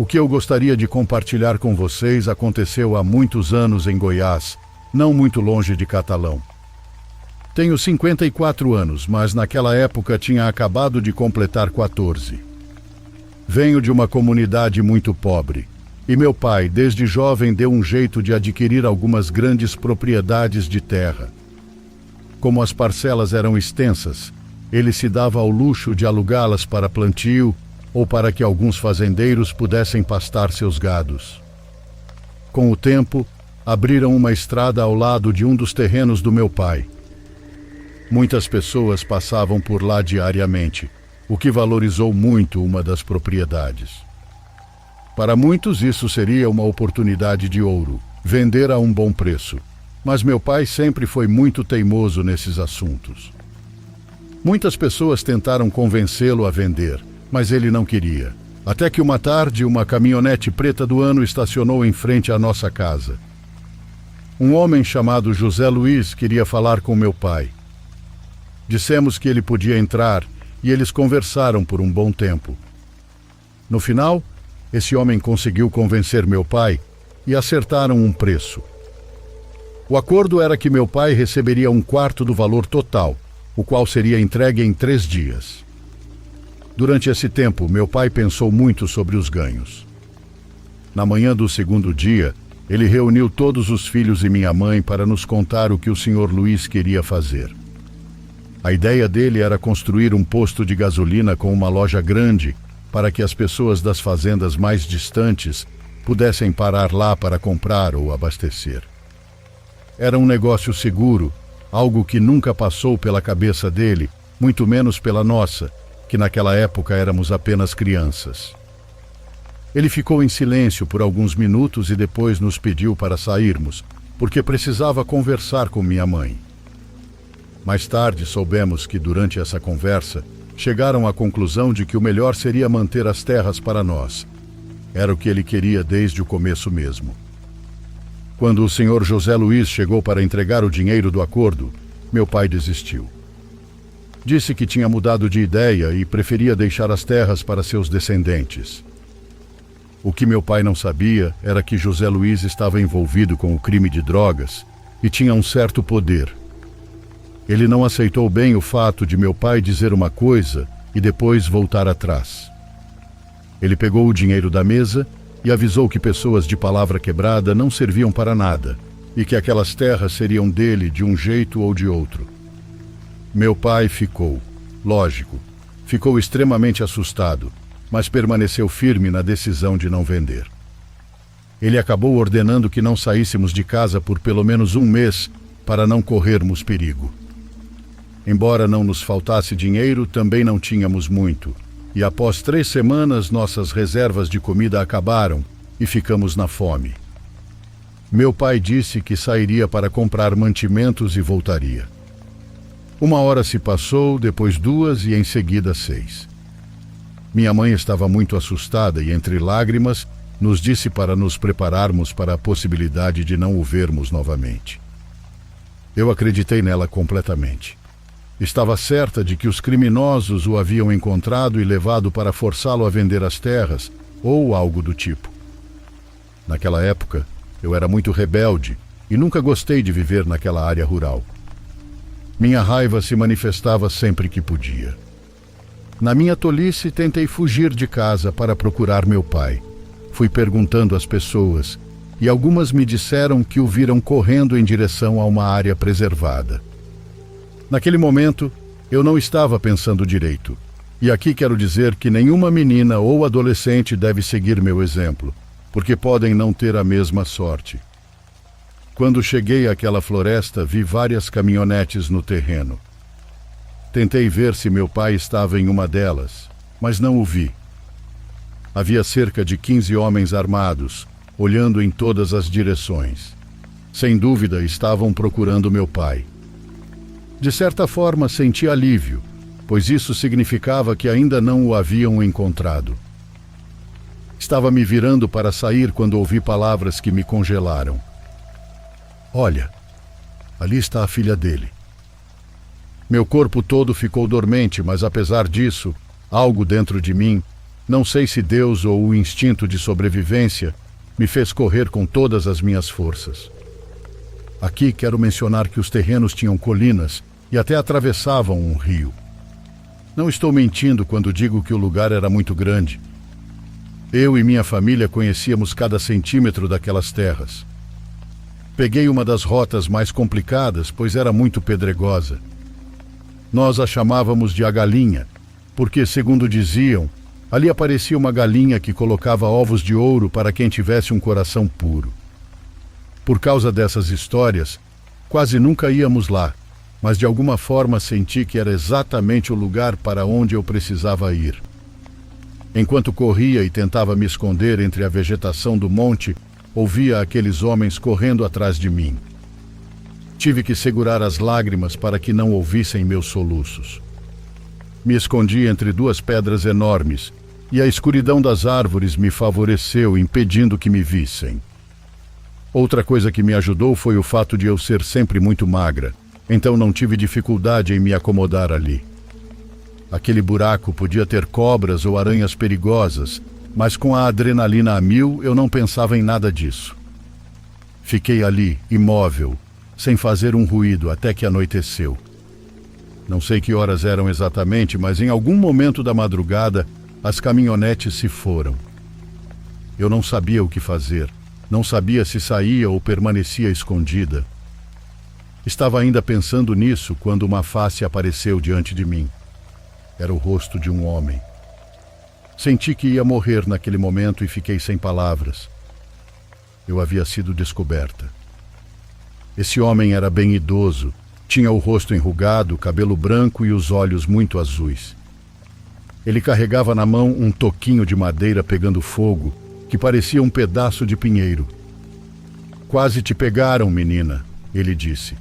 O que eu gostaria de compartilhar com vocês aconteceu há muitos anos em Goiás, não muito longe de Catalão. Tenho 54 anos, mas naquela época tinha acabado de completar 14. Venho de uma comunidade muito pobre, e meu pai, desde jovem, deu um jeito de adquirir algumas grandes propriedades de terra. Como as parcelas eram extensas, ele se dava ao luxo de alugá-las para plantio ou para que alguns fazendeiros pudessem pastar seus gados. Com o tempo, abriram uma estrada ao lado de um dos terrenos do meu pai. Muitas pessoas passavam por lá diariamente, o que valorizou muito uma das propriedades. Para muitos isso seria uma oportunidade de ouro, vender a um bom preço, mas meu pai sempre foi muito teimoso nesses assuntos. Muitas pessoas tentaram convencê-lo a vender, mas ele não queria. Até que uma tarde, uma caminhonete preta do ano estacionou em frente à nossa casa. Um homem chamado José Luiz queria falar com meu pai. Dissemos que ele podia entrar e eles conversaram por um bom tempo. No final, esse homem conseguiu convencer meu pai e acertaram um preço. O acordo era que meu pai receberia 1/4 do valor total, o qual seria entregue em 3 dias. Durante esse tempo, meu pai pensou muito sobre os ganhos. Na manhã do segundo dia, ele reuniu todos os filhos e minha mãe para nos contar o que o Sr. Luiz queria fazer. A ideia dele era construir um posto de gasolina com uma loja grande para que as pessoas das fazendas mais distantes pudessem parar lá para comprar ou abastecer. Era um negócio seguro, algo que nunca passou pela cabeça dele, muito menos pela nossa, que naquela época éramos apenas crianças. Ele ficou em silêncio por alguns minutos e depois nos pediu para sairmos, porque precisava conversar com minha mãe. Mais tarde soubemos que, durante essa conversa, chegaram à conclusão de que o melhor seria manter as terras para nós. Era o que ele queria desde o começo mesmo. Quando o Sr. José Luiz chegou para entregar o dinheiro do acordo, meu pai desistiu. Disse que tinha mudado de ideia e preferia deixar as terras para seus descendentes. O que meu pai não sabia era que José Luiz estava envolvido com o crime de drogas e tinha um certo poder. Ele não aceitou bem o fato de meu pai dizer uma coisa e depois voltar atrás. Ele pegou o dinheiro da mesa e avisou que pessoas de palavra quebrada não serviam para nada e que aquelas terras seriam dele de um jeito ou de outro. Meu pai ficou extremamente assustado, mas permaneceu firme na decisão de não vender. Ele acabou ordenando que não saíssemos de casa por pelo menos 1 mês para não corrermos perigo. Embora não nos faltasse dinheiro, também não tínhamos muito, e após 3 semanas nossas reservas de comida acabaram e ficamos na fome. Meu pai disse que sairia para comprar mantimentos e voltaria. 1 hora se passou, depois 2 e em seguida 6. Minha mãe estava muito assustada e, entre lágrimas, nos disse para nos prepararmos para a possibilidade de não o vermos novamente. Eu acreditei nela completamente. Estava certa de que os criminosos o haviam encontrado e levado para forçá-lo a vender as terras, ou algo do tipo. Naquela época, eu era muito rebelde e nunca gostei de viver naquela área rural. Minha raiva se manifestava sempre que podia. Na minha tolice, tentei fugir de casa para procurar meu pai. Fui perguntando às pessoas, e algumas me disseram que o viram correndo em direção a uma área preservada. Naquele momento, eu não estava pensando direito. E aqui quero dizer que nenhuma menina ou adolescente deve seguir meu exemplo, porque podem não ter a mesma sorte. Quando cheguei àquela floresta, vi várias caminhonetes no terreno. Tentei ver se meu pai estava em uma delas, mas não o vi. Havia cerca de 15 homens armados, olhando em todas as direções. Sem dúvida, estavam procurando meu pai. De certa forma, senti alívio, pois isso significava que ainda não o haviam encontrado. Estava me virando para sair quando ouvi palavras que me congelaram. Olha, ali está a filha dele. Meu corpo todo ficou dormente, mas apesar disso, algo dentro de mim Não sei se Deus ou o instinto de sobrevivência me fez correr com todas as minhas forças. Aqui quero mencionar que os terrenos tinham colinas e até atravessavam um rio. Não estou mentindo quando digo que o lugar era muito grande. Eu e minha família conhecíamos cada centímetro daquelas terras. Peguei uma das rotas mais complicadas, pois era muito pedregosa. Nós a chamávamos de a galinha, porque, segundo diziam, ali aparecia uma galinha que colocava ovos de ouro para quem tivesse um coração puro. Por causa dessas histórias, quase nunca íamos lá, mas de alguma forma senti que era exatamente o lugar para onde eu precisava ir. Enquanto corria e tentava me esconder entre a vegetação do monte, ouvia aqueles homens correndo atrás de mim. Tive que segurar as lágrimas para que não ouvissem meus soluços. Me escondi entre duas pedras enormes e a escuridão das árvores me favoreceu, impedindo que me vissem. Outra coisa que me ajudou foi o fato de eu ser sempre muito magra, então não tive dificuldade em me acomodar ali. Aquele buraco podia ter cobras ou aranhas perigosas, mas com a adrenalina a mil eu não pensava em nada disso. Fiquei ali, imóvel, sem fazer um ruído até que anoiteceu. Não sei que horas eram exatamente, mas em algum momento da madrugada as caminhonetes se foram. Eu não sabia o que fazer, não sabia se saía ou permanecia escondida. Estava ainda pensando nisso quando uma face apareceu diante de mim. Era o rosto de um homem. Senti que ia morrer naquele momento e fiquei sem palavras. Eu havia sido descoberta. Esse homem era bem idoso, tinha o rosto enrugado, cabelo branco e os olhos muito azuis. Ele carregava na mão um toquinho de madeira pegando fogo, que parecia um pedaço de pinheiro. "Quase te pegaram, menina", ele disse.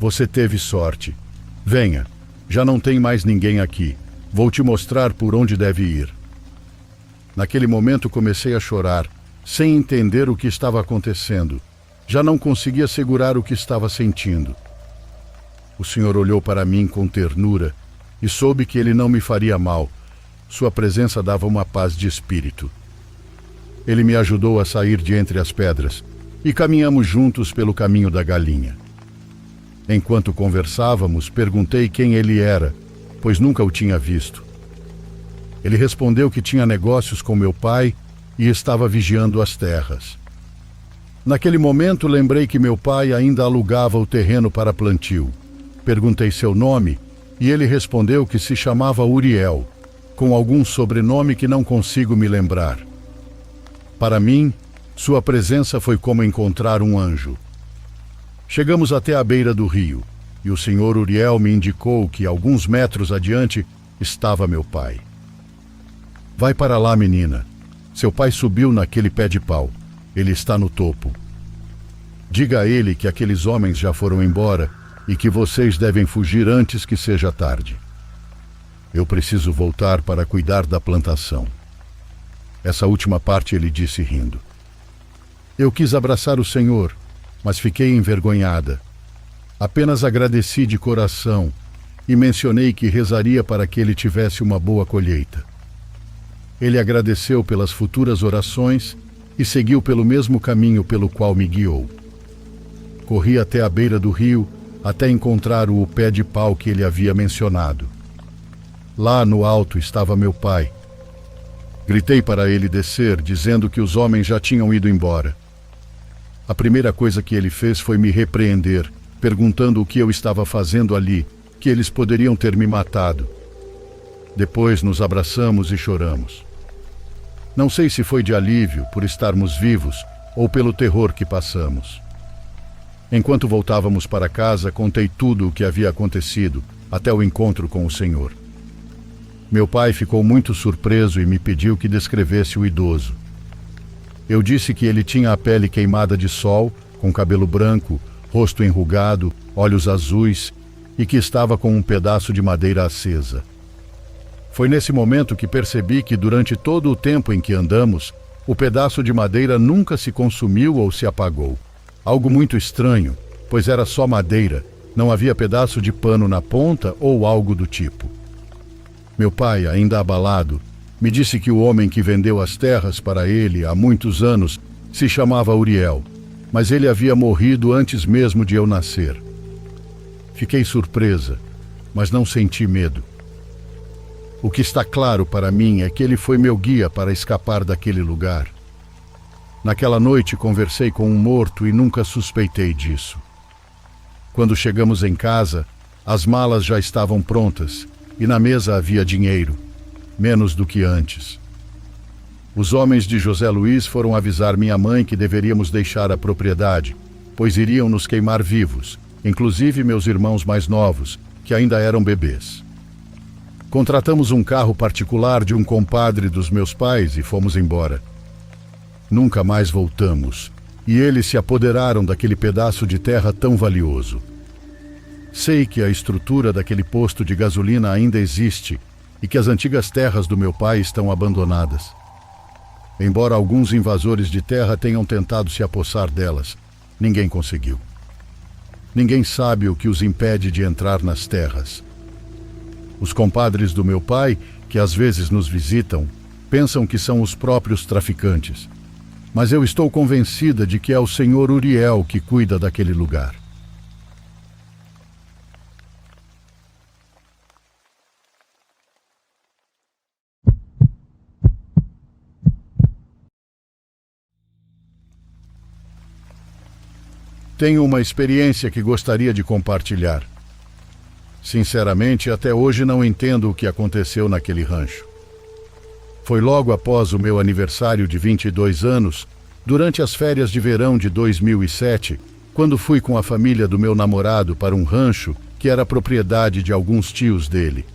"Você teve sorte. Venha, já não tem mais ninguém aqui. Vou te mostrar por onde deve ir." Naquele momento comecei a chorar, sem entender o que estava acontecendo. Já não conseguia segurar o que estava sentindo. O Senhor olhou para mim com ternura e soube que Ele não me faria mal. Sua presença dava uma paz de espírito. Ele me ajudou a sair de entre as pedras e caminhamos juntos pelo caminho da galinha. Enquanto conversávamos, perguntei quem ele era, pois nunca o tinha visto. Ele respondeu que tinha negócios com meu pai e estava vigiando as terras. Naquele momento, lembrei que meu pai ainda alugava o terreno para plantio. Perguntei seu nome e ele respondeu que se chamava Uriel, com algum sobrenome que não consigo me lembrar. Para mim, sua presença foi como encontrar um anjo. Chegamos até a beira do rio e o senhor Uriel me indicou que, alguns metros adiante, estava meu pai. "Vai para lá, menina. Seu pai subiu naquele pé de pau. Ele está no topo. Diga a ele que aqueles homens já foram embora e que vocês devem fugir antes que seja tarde. Eu preciso voltar para cuidar da plantação." Essa última parte ele disse rindo. Eu quis abraçar o senhor, mas fiquei envergonhada. Apenas agradeci de coração e mencionei que rezaria para que ele tivesse uma boa colheita. Ele agradeceu pelas futuras orações e seguiu pelo mesmo caminho pelo qual me guiou. Corri até a beira do rio até encontrar o pé de pau que ele havia mencionado. Lá no alto estava meu pai. Gritei para ele descer, dizendo que os homens já tinham ido embora. A primeira coisa que ele fez foi me repreender, perguntando o que eu estava fazendo ali, que eles poderiam ter me matado. Depois nos abraçamos e choramos. Não sei se foi de alívio por estarmos vivos ou pelo terror que passamos. Enquanto voltávamos para casa, contei tudo o que havia acontecido até o encontro com o Senhor. Meu pai ficou muito surpreso e me pediu que descrevesse o idoso. Eu disse que ele tinha a pele queimada de sol, com cabelo branco, rosto enrugado, olhos azuis e que estava com um pedaço de madeira acesa. Foi nesse momento que percebi que durante todo o tempo em que andamos, o pedaço de madeira nunca se consumiu ou se apagou. Algo muito estranho, pois era só madeira, não havia pedaço de pano na ponta ou algo do tipo. Meu pai, ainda abalado, Me disse que o homem que vendeu as terras para ele há muitos anos se chamava Uriel, mas ele havia morrido antes mesmo de eu nascer. Fiquei surpresa, mas não senti medo. O que está claro para mim é que ele foi meu guia para escapar daquele lugar. Naquela noite conversei com um morto e nunca suspeitei disso. Quando chegamos em casa, as malas já estavam prontas e na mesa havia dinheiro, menos do que antes. Os homens de José Luiz foram avisar minha mãe que deveríamos deixar a propriedade, pois iriam nos queimar vivos, inclusive meus irmãos mais novos, que ainda eram bebês. Contratamos um carro particular de um compadre dos meus pais e fomos embora. Nunca mais voltamos, e eles se apoderaram daquele pedaço de terra tão valioso. Sei que a estrutura daquele posto de gasolina ainda existe e que as antigas terras do meu pai estão abandonadas. Embora alguns invasores de terra tenham tentado se apossar delas, ninguém conseguiu. Ninguém sabe o que os impede de entrar nas terras. Os compadres do meu pai, que às vezes nos visitam, pensam que são os próprios traficantes. Mas eu estou convencida de que é o senhor Uriel que cuida daquele lugar. Tenho uma experiência que gostaria de compartilhar. Sinceramente, até hoje não entendo o que aconteceu naquele rancho. Foi logo após o meu aniversário de 22 anos, durante as férias de verão de 2007, quando fui com a família do meu namorado para um rancho que era propriedade de alguns tios dele.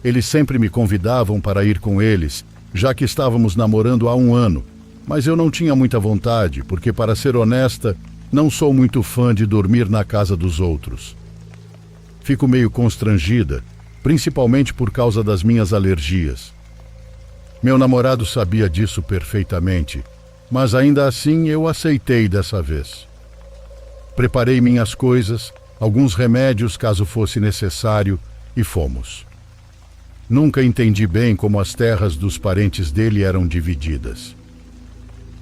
Eles sempre me convidavam para ir com eles, já que estávamos namorando há um ano, mas eu não tinha muita vontade, porque, para ser honesta, não sou muito fã de dormir na casa dos outros. Fico meio constrangida, principalmente por causa das minhas alergias. Meu namorado sabia disso perfeitamente, mas ainda assim eu aceitei dessa vez. Preparei minhas coisas, alguns remédios caso fosse necessário, e fomos. Nunca entendi bem como as terras dos parentes dele eram divididas.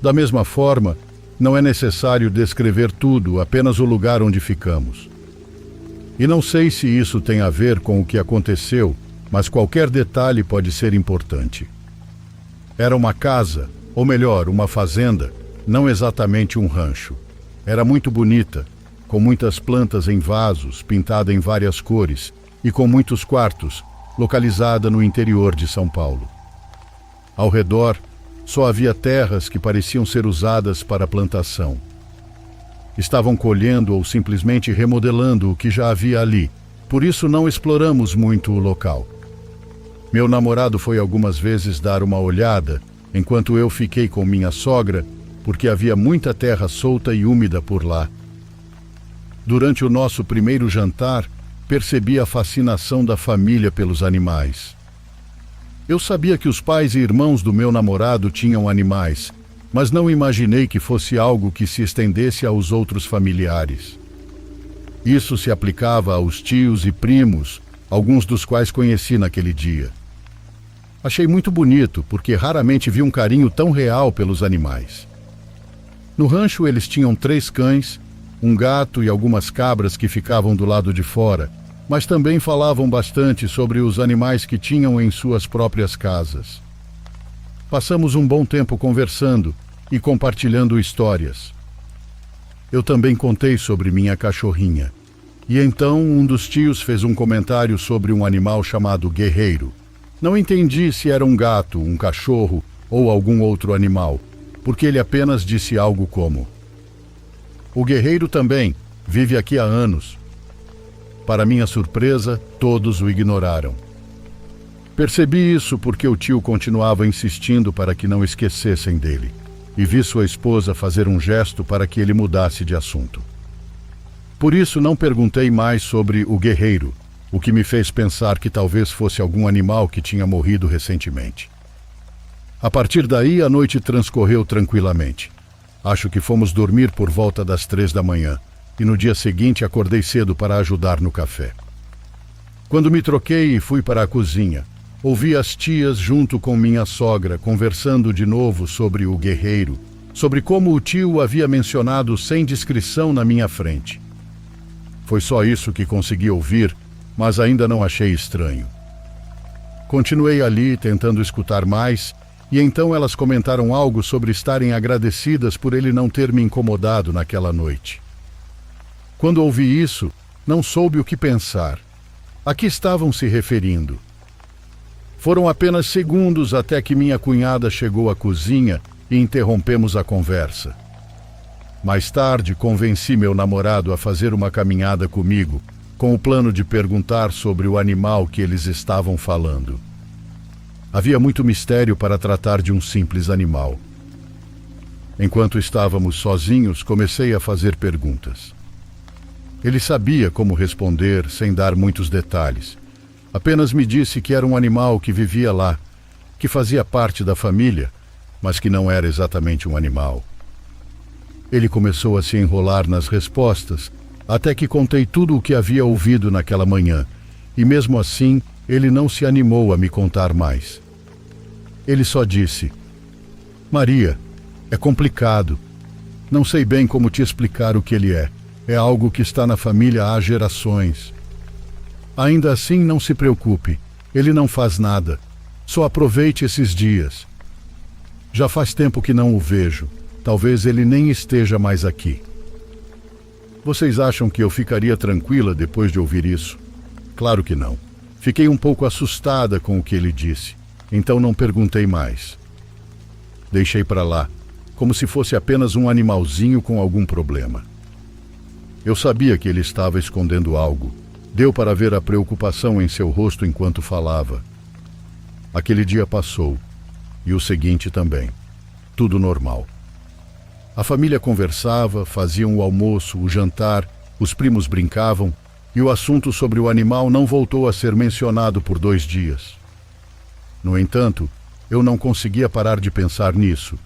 Da mesma forma, não é necessário descrever tudo, apenas o lugar onde ficamos. E não sei se isso tem a ver com o que aconteceu, mas qualquer detalhe pode ser importante. Era uma casa, ou melhor, uma fazenda, não exatamente um rancho. Era muito bonita, com muitas plantas em vasos, pintada em várias cores, e com muitos quartos, localizada no interior de São Paulo. Ao redor, só havia terras que pareciam ser usadas para plantação. Estavam colhendo ou simplesmente remodelando o que já havia ali, por isso não exploramos muito o local. Meu namorado foi algumas vezes dar uma olhada, enquanto eu fiquei com minha sogra, porque havia muita terra solta e úmida por lá. Durante o nosso primeiro jantar, percebi a fascinação da família pelos animais. Eu sabia que os pais e irmãos do meu namorado tinham animais, mas não imaginei que fosse algo que se estendesse aos outros familiares. Isso se aplicava aos tios e primos, alguns dos quais conheci naquele dia. Achei muito bonito, porque raramente vi um carinho tão real pelos animais. No rancho eles tinham 3 cães, um gato e algumas cabras que ficavam do lado de fora, mas também falavam bastante sobre os animais que tinham em suas próprias casas. Passamos um bom tempo conversando e compartilhando histórias. Eu também contei sobre minha cachorrinha. E então um dos tios fez um comentário sobre um animal chamado Guerreiro. Não entendi se era um gato, um cachorro ou algum outro animal, porque ele apenas disse algo como: "O Guerreiro também vive aqui há anos." Para minha surpresa, todos o ignoraram. Percebi isso porque o tio continuava insistindo para que não esquecessem dele, e vi sua esposa fazer um gesto para que ele mudasse de assunto. Por isso não perguntei mais sobre o Guerreiro, o que me fez pensar que talvez fosse algum animal que tinha morrido recentemente. A partir daí, a noite transcorreu tranquilamente. Acho que fomos dormir por volta das 3 da manhã, e no dia seguinte acordei cedo para ajudar no café. Quando me troquei e fui para a cozinha, Ouvi as tias junto com minha sogra conversando de novo sobre o guerreiro, sobre como o tio o havia mencionado sem discrição na minha frente. Foi só isso que consegui ouvir, mas ainda não achei estranho. Continuei ali, tentando escutar mais, e então elas comentaram algo sobre estarem agradecidas por ele não ter me incomodado naquela noite. Quando ouvi isso, não soube o que pensar. A que estavam se referindo? Foram apenas segundos até que minha cunhada chegou à cozinha e interrompemos a conversa. Mais tarde, convenci meu namorado a fazer uma caminhada comigo, com o plano de perguntar sobre o animal que eles estavam falando. Havia muito mistério para tratar de um simples animal. Enquanto estávamos sozinhos, comecei a fazer perguntas. Ele sabia como responder sem dar muitos detalhes. Apenas me disse que era um animal que vivia lá, que fazia parte da família, mas que não era exatamente um animal. Ele começou a se enrolar nas respostas, até que contei tudo o que havia ouvido naquela manhã, e mesmo assim ele não se animou a me contar mais. Ele só disse: Maria, é complicado. Não sei bem como te explicar o que ele é. É algo que está na família há gerações. Ainda assim, não se preocupe. Ele não faz nada. Só aproveite esses dias. Já faz tempo que não o vejo. Talvez ele nem esteja mais aqui. Vocês acham que eu ficaria tranquila depois de ouvir isso? Claro que não. Fiquei um pouco assustada com o que ele disse. Então não perguntei mais. Deixei para lá, como se fosse apenas um animalzinho com algum problema. Eu sabia que ele estava escondendo algo. Deu para ver a preocupação em seu rosto enquanto falava. Aquele dia passou, e o seguinte também. Tudo normal. A família conversava, faziam o almoço, o jantar, os primos brincavam, e o assunto sobre o animal não voltou a ser mencionado por 2 dias. No entanto, eu não conseguia parar de pensar nisso.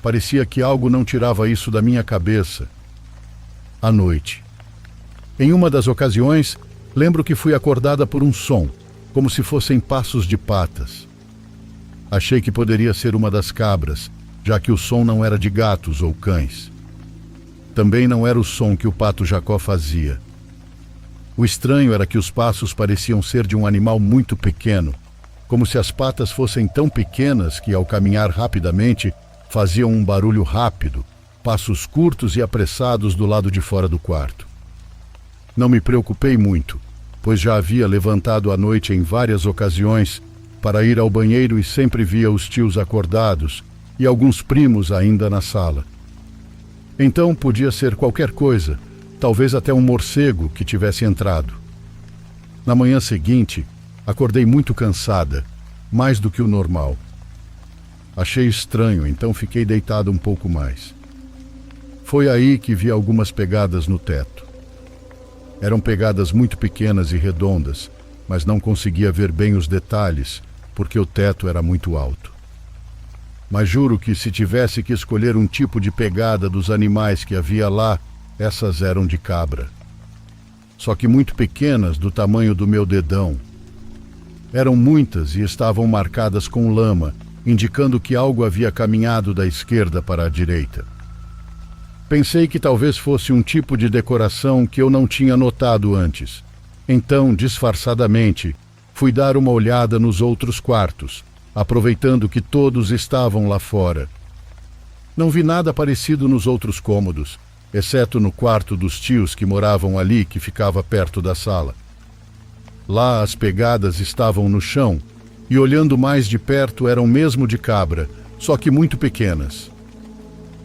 Parecia que algo não tirava isso da minha cabeça. À noite. Em uma das ocasiões, lembro que fui acordada por um som, como se fossem passos de patas. Achei que poderia ser uma das cabras, já que o som não era de gatos ou cães. Também não era o som que o pato Jacó fazia. O estranho era que os passos pareciam ser de um animal muito pequeno, como se as patas fossem tão pequenas que, ao caminhar rapidamente, faziam um barulho rápido, passos curtos e apressados do lado de fora do quarto. Não me preocupei muito, pois já havia levantado à noite em várias ocasiões para ir ao banheiro e sempre via os tios acordados e alguns primos ainda na sala. Então podia ser qualquer coisa, talvez até um morcego que tivesse entrado. Na manhã seguinte, acordei muito cansada, mais do que o normal. Achei estranho, então fiquei deitado um pouco mais. Foi aí que vi algumas pegadas no teto. Eram pegadas muito pequenas e redondas, mas não conseguia ver bem os detalhes, porque o teto era muito alto. Mas juro que se tivesse que escolher um tipo de pegada dos animais que havia lá, essas eram de cabra. Só que muito pequenas, do tamanho do meu dedão. Eram muitas e estavam marcadas com lama, indicando que algo havia caminhado da esquerda para a direita. Pensei que talvez fosse um tipo de decoração que eu não tinha notado antes. Então, disfarçadamente, fui dar uma olhada nos outros quartos, aproveitando que todos estavam lá fora. Não vi nada parecido nos outros cômodos, exceto no quarto dos tios que moravam ali, que ficava perto da sala. Lá as pegadas estavam no chão, e olhando mais de perto eram mesmo de cabra, só que muito pequenas.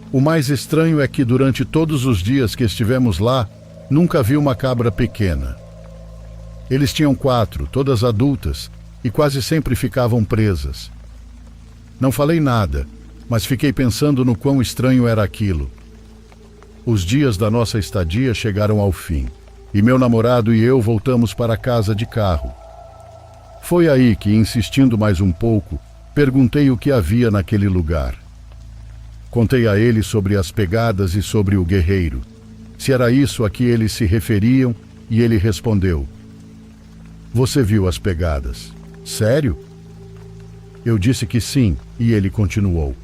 O mais estranho é que durante todos os dias que estivemos lá, nunca vi uma cabra pequena. Eles tinham 4, todas adultas, e quase sempre ficavam presas. Não falei nada, mas fiquei pensando no quão estranho era aquilo. Os dias da nossa estadia chegaram ao fim, e meu namorado e eu voltamos para casa de carro. Foi aí que, insistindo mais um pouco, perguntei o que havia naquele lugar. Contei a ele sobre as pegadas e sobre o guerreiro, se era isso a que eles se referiam, e ele respondeu: Você viu as pegadas? Sério? Eu disse que sim, e ele continuou.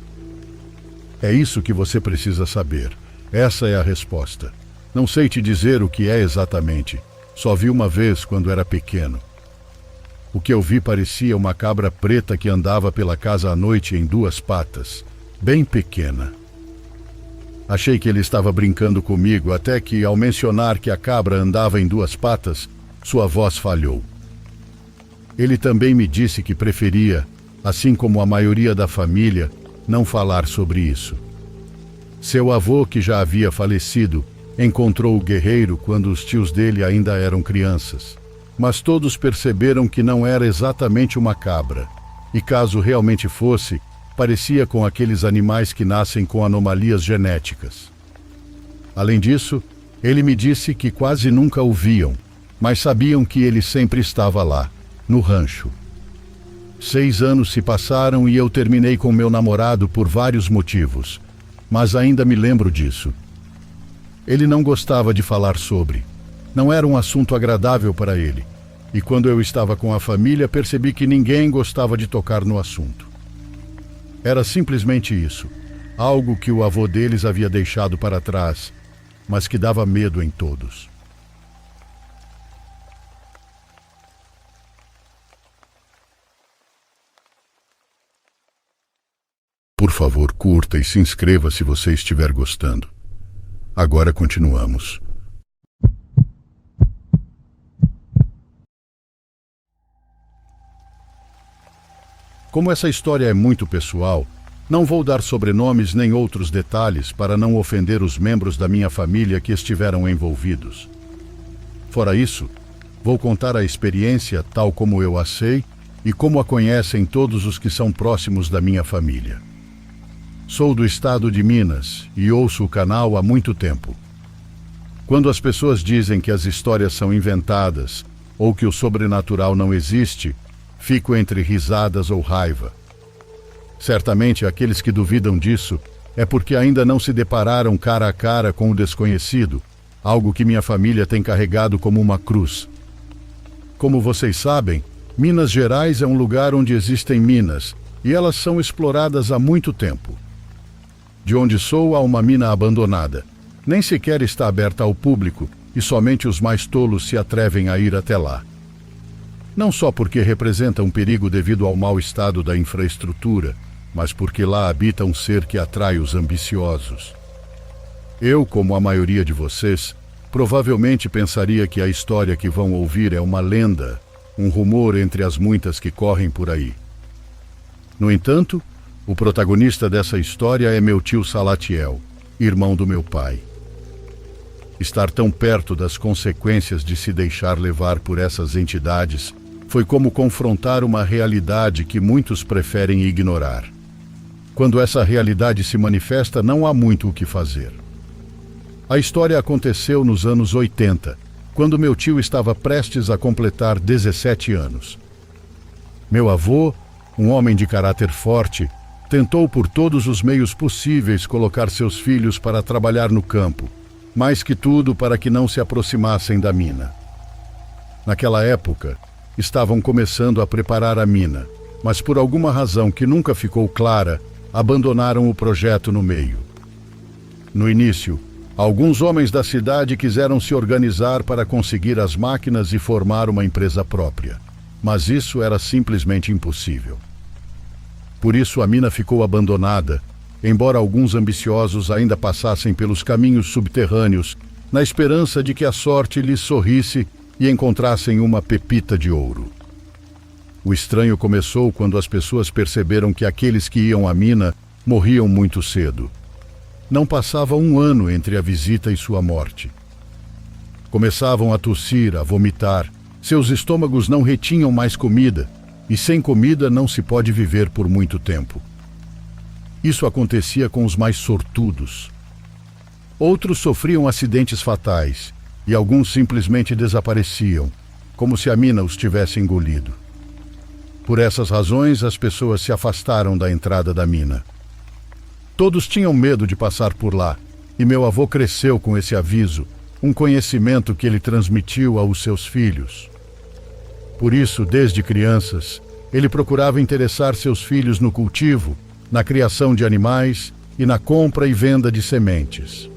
É isso que você precisa saber. Essa é a resposta. Não sei te dizer o que é exatamente. Só vi uma vez quando era pequeno. O que eu vi parecia uma cabra preta que andava pela casa à noite em 2 patas, bem pequena. Achei que ele estava brincando comigo, até que, ao mencionar que a cabra andava em 2 patas, sua voz falhou. Ele também me disse que preferia, assim como a maioria da família, não falar sobre isso. Seu avô, que já havia falecido, encontrou o guerreiro quando os tios dele ainda eram crianças. Mas todos perceberam que não era exatamente uma cabra. E caso realmente fosse, parecia com aqueles animais que nascem com anomalias genéticas. Além disso, ele me disse que quase nunca o viam, mas sabiam que ele sempre estava lá, no rancho. 6 anos se passaram e eu terminei com meu namorado por vários motivos, mas ainda me lembro disso. Ele não gostava de falar sobre. Não era um assunto agradável para ele. E quando eu estava com a família, percebi que ninguém gostava de tocar no assunto. Era simplesmente isso. Algo que o avô deles havia deixado para trás, mas que dava medo em todos. Por favor, curta e se inscreva se você estiver gostando. Agora continuamos. Como essa história é muito pessoal, não vou dar sobrenomes nem outros detalhes para não ofender os membros da minha família que estiveram envolvidos. Fora isso, vou contar a experiência tal como eu a sei e como a conhecem todos os que são próximos da minha família. Sou do estado de Minas e ouço o canal há muito tempo. Quando as pessoas dizem que as histórias são inventadas ou que o sobrenatural não existe, fico entre risadas ou raiva. Certamente aqueles que duvidam disso é porque ainda não se depararam cara a cara com o desconhecido, algo que minha família tem carregado como uma cruz. Como vocês sabem, Minas Gerais é um lugar onde existem minas e elas são exploradas há muito tempo. De onde sou, há uma mina abandonada. Nem sequer está aberta ao público e somente os mais tolos se atrevem a ir até lá. Não só porque representa um perigo devido ao mau estado da infraestrutura, mas porque lá habita um ser que atrai os ambiciosos. Eu, como a maioria de vocês, provavelmente pensaria que a história que vão ouvir é uma lenda, um rumor entre as muitas que correm por aí. No entanto, o protagonista dessa história é meu tio Salatiel, irmão do meu pai. Estar tão perto das consequências de se deixar levar por essas entidades foi como confrontar uma realidade que muitos preferem ignorar. Quando essa realidade se manifesta, não há muito o que fazer. A história aconteceu nos anos 80, quando meu tio estava prestes a completar 17 anos. Meu avô, um homem de caráter forte, tentou por todos os meios possíveis colocar seus filhos para trabalhar no campo, mais que tudo para que não se aproximassem da mina. Naquela época, estavam começando a preparar a mina, mas por alguma razão que nunca ficou clara, abandonaram o projeto no meio. No início, alguns homens da cidade quiseram se organizar para conseguir as máquinas e formar uma empresa própria, mas isso era simplesmente impossível. Por isso a mina ficou abandonada, embora alguns ambiciosos ainda passassem pelos caminhos subterrâneos, na esperança de que a sorte lhes sorrisse e encontrassem uma pepita de ouro. O estranho começou quando as pessoas perceberam que aqueles que iam à mina morriam muito cedo. Não passava um ano entre a visita e sua morte. Começavam a tossir, a vomitar, seus estômagos não retinham mais comida, e sem comida não se pode viver por muito tempo. Isso acontecia com os mais sortudos. Outros sofriam acidentes fatais, e alguns simplesmente desapareciam, como se a mina os tivesse engolido. Por essas razões, as pessoas se afastaram da entrada da mina. Todos tinham medo de passar por lá, e meu avô cresceu com esse aviso, um conhecimento que ele transmitiu aos seus filhos. Por isso, desde crianças, Ele procurava interessar seus filhos no cultivo, na criação de animais e na compra e venda de sementes.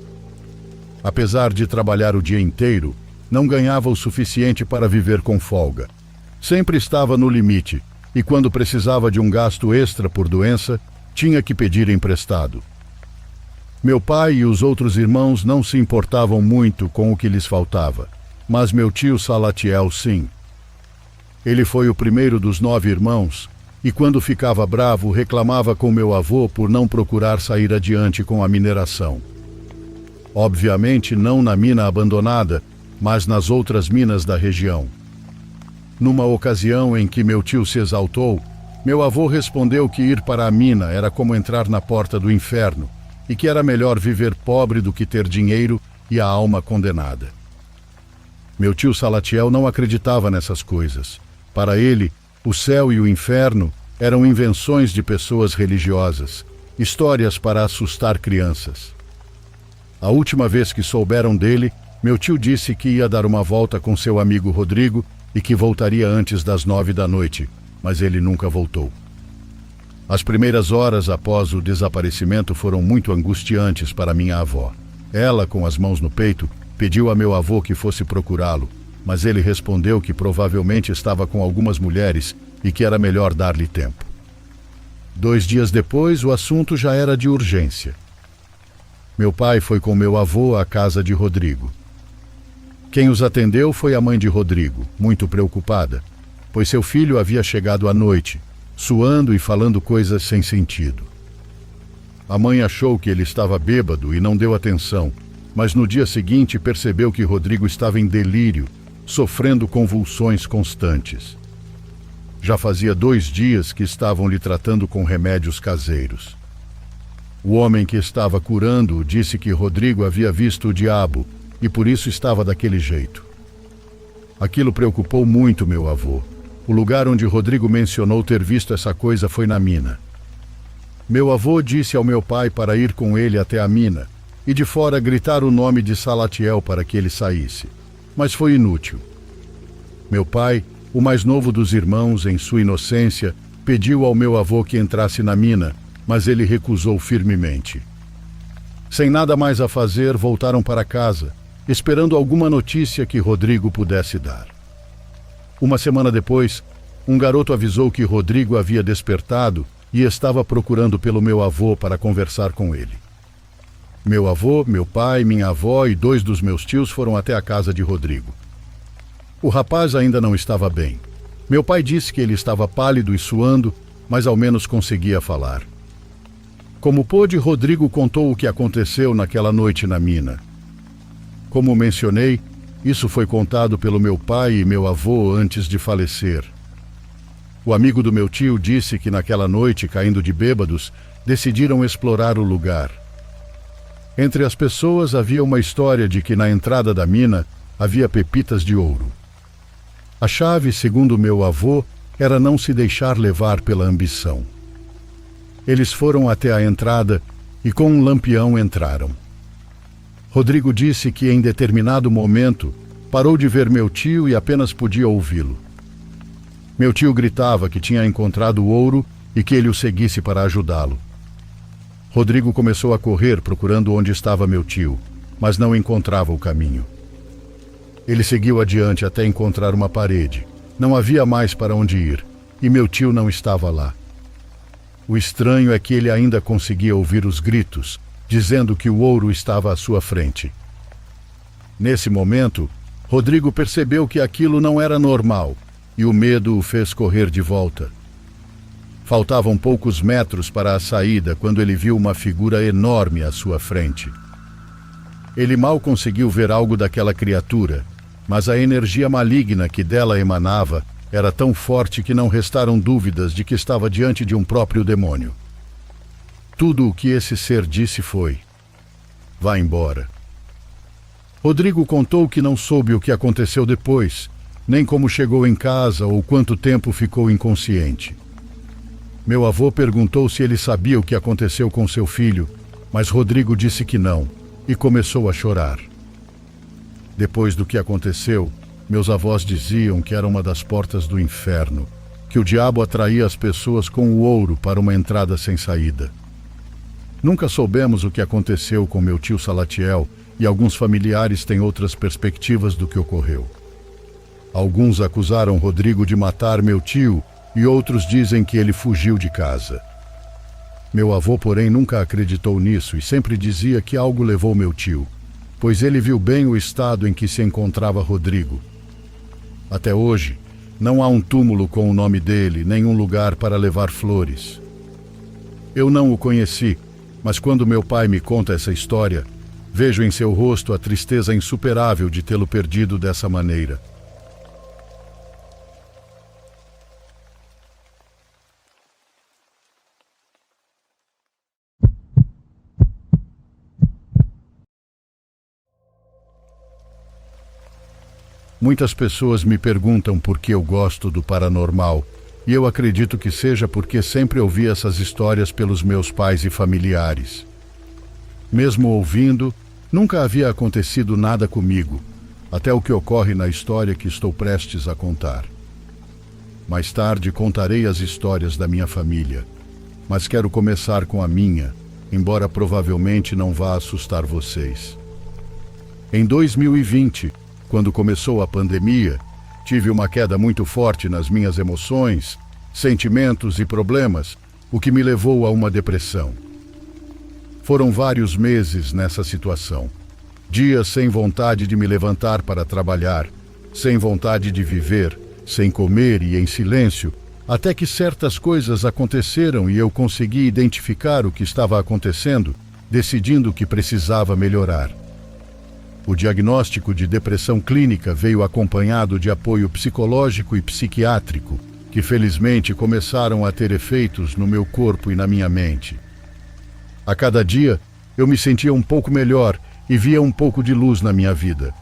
Apesar de trabalhar o dia inteiro, não ganhava o suficiente para viver com folga. Sempre estava no limite e, quando precisava de um gasto extra por doença, tinha que pedir emprestado. Meu pai e os outros irmãos não se importavam muito com o que lhes faltava, mas meu tio Salatiel sim. Ele foi o primeiro dos 9 irmãos e, quando ficava bravo, reclamava com meu avô por não procurar sair adiante com a mineração. Obviamente não na mina abandonada, mas nas outras minas da região. Numa ocasião em que meu tio se exaltou, meu avô respondeu que ir para a mina era como entrar na porta do inferno e que era melhor viver pobre do que ter dinheiro e a alma condenada. Meu tio Salatiel não acreditava nessas coisas. Para ele, o céu e o inferno eram invenções de pessoas religiosas, histórias para assustar crianças. A última vez que souberam dele, meu tio disse que ia dar uma volta com seu amigo Rodrigo e que voltaria antes das 9 da noite, mas ele nunca voltou. As primeiras horas após o desaparecimento foram muito angustiantes para minha avó. Ela, com as mãos no peito, pediu a meu avô que fosse procurá-lo, mas ele respondeu que provavelmente estava com algumas mulheres e que era melhor dar-lhe tempo. 2 dias depois, o assunto já era de urgência. Meu pai foi com meu avô à casa de Rodrigo. Quem os atendeu foi a mãe de Rodrigo, muito preocupada, pois seu filho havia chegado à noite, suando e falando coisas sem sentido. A mãe achou que ele estava bêbado e não deu atenção, mas no dia seguinte percebeu que Rodrigo estava em delírio, sofrendo convulsões constantes. Já fazia 2 dias que estavam lhe tratando com remédios caseiros. O homem que estava curando-o disse que Rodrigo havia visto o diabo e por isso estava daquele jeito. Aquilo preocupou muito meu avô. O lugar onde Rodrigo mencionou ter visto essa coisa foi na mina. Meu avô disse ao meu pai para ir com ele até a mina e de fora gritar o nome de Salatiel para que ele saísse, mas foi inútil. Meu pai, o mais novo dos irmãos, em sua inocência, pediu ao meu avô que entrasse na mina, mas ele recusou firmemente. Sem nada mais a fazer, voltaram para casa, esperando alguma notícia que Rodrigo pudesse dar. Uma semana depois, um garoto avisou que Rodrigo havia despertado e estava procurando pelo meu avô para conversar com ele. Meu avô, meu pai, minha avó e 2 dos meus tios foram até a casa de Rodrigo. O rapaz ainda não estava bem. Meu pai disse que ele estava pálido e suando, mas ao menos conseguia falar. Como pôde, Rodrigo contou o que aconteceu naquela noite na mina. Como mencionei, isso foi contado pelo meu pai e meu avô antes de falecer. O amigo do meu tio disse que naquela noite, caindo de bêbados, decidiram explorar o lugar. Entre as pessoas havia uma história de que na entrada da mina havia pepitas de ouro. A chave, segundo meu avô, era não se deixar levar pela ambição. Eles foram até a entrada e com um lampião entraram. Rodrigo disse que em determinado momento parou de ver meu tio e apenas podia ouvi-lo. Meu tio gritava que tinha encontrado o ouro e que ele o seguisse para ajudá-lo. Rodrigo começou a correr procurando onde estava meu tio, mas não encontrava o caminho. Ele seguiu adiante até encontrar uma parede. Não havia mais para onde ir, e meu tio não estava lá. O estranho é que ele ainda conseguia ouvir os gritos, dizendo que o ouro estava à sua frente. Nesse momento, Rodrigo percebeu que aquilo não era normal, e o medo o fez correr de volta. Faltavam poucos metros para a saída quando ele viu uma figura enorme à sua frente. Ele mal conseguiu ver algo daquela criatura, mas a energia maligna que dela emanava era tão forte que não restaram dúvidas de que estava diante de um próprio demônio. Tudo o que esse ser disse foi: "Vá embora." Rodrigo contou que não soube o que aconteceu depois, nem como chegou em casa ou quanto tempo ficou inconsciente. Meu avô perguntou se ele sabia o que aconteceu com seu filho, mas Rodrigo disse que não, e começou a chorar. Depois do que aconteceu, meus avós diziam que era uma das portas do inferno, que o diabo atraía as pessoas com o ouro para uma entrada sem saída. Nunca soubemos o que aconteceu com meu tio Salatiel e alguns familiares têm outras perspectivas do que ocorreu. Alguns acusaram Rodrigo de matar meu tio e outros dizem que ele fugiu de casa. Meu avô, porém, nunca acreditou nisso e sempre dizia que algo levou meu tio, pois ele viu bem o estado em que se encontrava Rodrigo. Até hoje, não há um túmulo com o nome dele, nem um lugar para levar flores. Eu não o conheci, mas quando meu pai me conta essa história, vejo em seu rosto a tristeza insuperável de tê-lo perdido dessa maneira. Muitas pessoas me perguntam por que eu gosto do paranormal, e eu acredito que seja porque sempre ouvi essas histórias pelos meus pais e familiares. Mesmo ouvindo, nunca havia acontecido nada comigo, até o que ocorre na história que estou prestes a contar. Mais tarde contarei as histórias da minha família, mas quero começar com a minha, embora provavelmente não vá assustar vocês. Em 2020, quando começou a pandemia, tive uma queda muito forte nas minhas emoções, sentimentos e problemas, o que me levou a uma depressão. Foram vários meses nessa situação. Dias sem vontade de me levantar para trabalhar, sem vontade de viver, sem comer e em silêncio, até que certas coisas aconteceram e eu consegui identificar o que estava acontecendo, decidindo que precisava melhorar. O diagnóstico de depressão clínica veio acompanhado de apoio psicológico e psiquiátrico, que felizmente começaram a ter efeitos no meu corpo e na minha mente. A cada dia, eu me sentia um pouco melhor e via um pouco de luz na minha vida.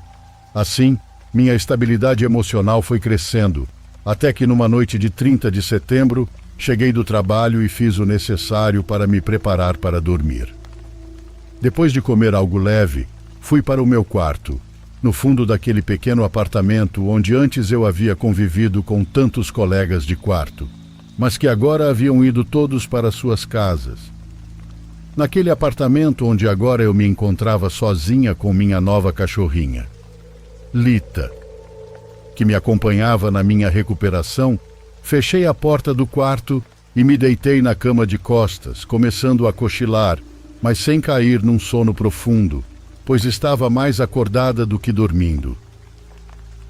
Assim, minha estabilidade emocional foi crescendo, até que numa noite de 30 de setembro, cheguei do trabalho e fiz o necessário para me preparar para dormir. Depois de comer algo leve, fui para o meu quarto, no fundo daquele pequeno apartamento onde antes eu havia convivido com tantos colegas de quarto, mas que agora haviam ido todos para suas casas. Naquele apartamento onde agora eu me encontrava sozinha com minha nova cachorrinha, Lita, que me acompanhava na minha recuperação, fechei a porta do quarto e me deitei na cama de costas, começando a cochilar, mas sem cair num sono profundo, pois estava mais acordada do que dormindo.